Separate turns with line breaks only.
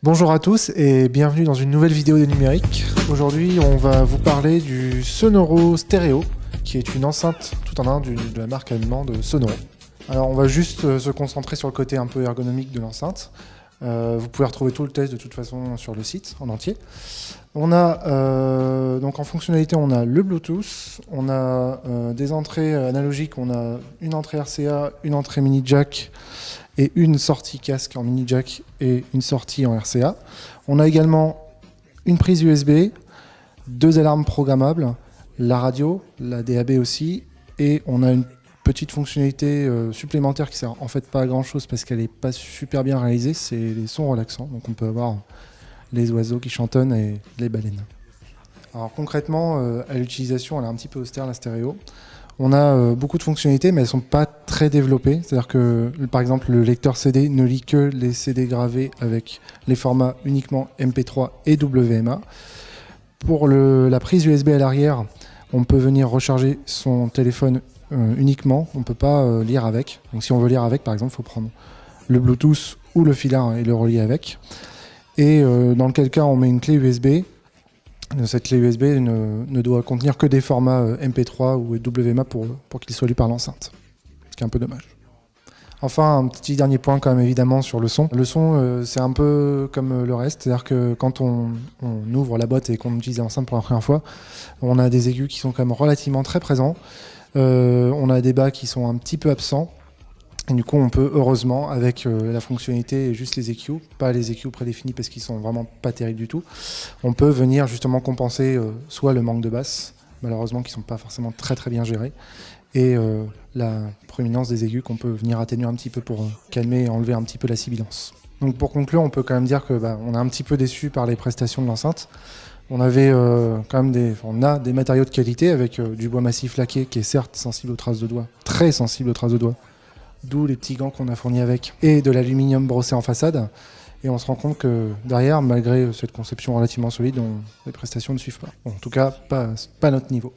Bonjour à tous et bienvenue dans une nouvelle vidéo de numérique. Aujourd'hui, on va vous parler du Sonoro Stereo, qui est une enceinte tout en un de la marque allemande Sonoro. Alors, on va juste se concentrer sur le côté un peu ergonomique de l'enceinte. Vous pouvez retrouver tout le test de toute façon sur le site en entier. On a donc en fonctionnalité, on a le Bluetooth, on a des entrées analogiques, on a une entrée RCA, une entrée mini jack et une sortie casque en mini jack et une sortie en RCA. On a également une prise USB, deux alarmes programmables, la radio, la DAB aussi, et on a une petite fonctionnalité supplémentaire qui sert en fait pas à grand chose parce qu'elle n'est pas super bien réalisée, c'est les sons relaxants. Donc on peut avoir les oiseaux qui chantonnent et les baleines. Alors concrètement, à l'utilisation, elle est un petit peu austère la stéréo. On a beaucoup de fonctionnalités, mais elles ne sont pas très développées. C'est-à-dire que, par exemple, le lecteur CD ne lit que les CD gravés avec les formats uniquement MP3 et WMA. Pour la prise USB à l'arrière, on peut venir recharger son téléphone uniquement. On ne peut pas lire avec. Donc si on veut lire avec, par exemple, il faut prendre le Bluetooth ou le filard et le relier avec. Et dans lequel cas, on met une clé USB. Cette clé USB ne doit contenir que des formats MP3 ou WMA pour qu'il soit lu par l'enceinte, ce qui est un peu dommage. Enfin, un petit dernier point quand même évidemment sur le son. Le son, c'est un peu comme le reste, c'est-à-dire que quand on ouvre la boîte et qu'on utilise l'enceinte pour la première fois, on a des aigus qui sont quand même relativement très présents. On a des bas qui sont un petit peu absents. Et du coup, on peut, heureusement, avec la fonctionnalité et juste les EQ, pas les EQ prédéfinis parce qu'ils sont vraiment pas terribles du tout, on peut venir justement compenser soit le manque de basse, malheureusement qui sont pas forcément très très bien gérés, et la proéminence des aigus qu'on peut venir atténuer un petit peu pour calmer et enlever un petit peu la sibilance. Donc pour conclure, on peut quand même dire que on est un petit peu déçu par les prestations de l'enceinte. On avait quand même on a des matériaux de qualité avec du bois massif laqué qui est certes sensible aux traces de doigts, très sensible aux traces de doigts, d'où les petits gants qu'on a fournis avec, et de l'aluminium brossé en façade. Et on se rend compte que derrière, malgré cette conception relativement solide, les prestations ne suivent pas. Bon, en tout cas, pas à notre niveau.